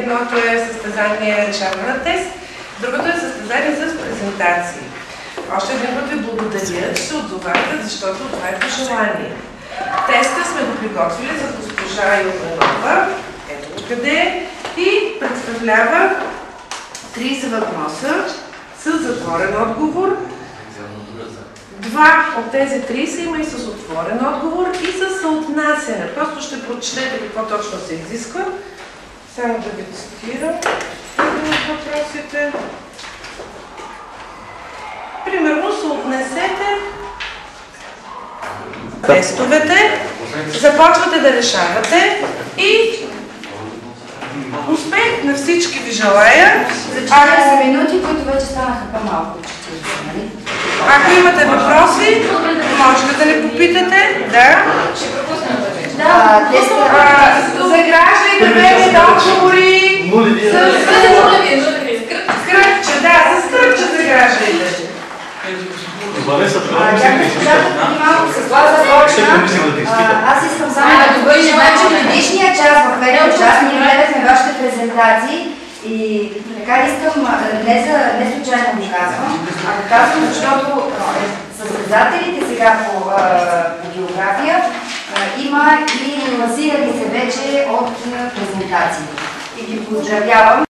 Едното е състезание решаване на тест, другото е състезание с презентации. Още един път ви благодаря, че се отзовахте, защото това е пожелание. Теста сме го приготвили за госпожа Йованова, ето го къде е, и представлява 30 въпроса с затворен отговор. Два от тези 30 има и с отворен отговор и с съотнасяне. Просто ще прочетете какво точно се изисква. Само да ви цитирам въпросите. Примерно съотнесете тестовете, започвате да решавате и успех на всички ви желая. За 40 минути, които вече станаха по-малко. Ако имате въпроси, можете да ни попитате. Да. За гражданите време отговори с скръпче. Да, за скръпче за гражданите. Аз искам само да добавя, че предишния час, в петия час, ние гледахме вашите презентации и така искам, не случайно го казвам, а го казвам, защото състезателите сега по география има и лансирали се вече от презентации. И ги поздравявам.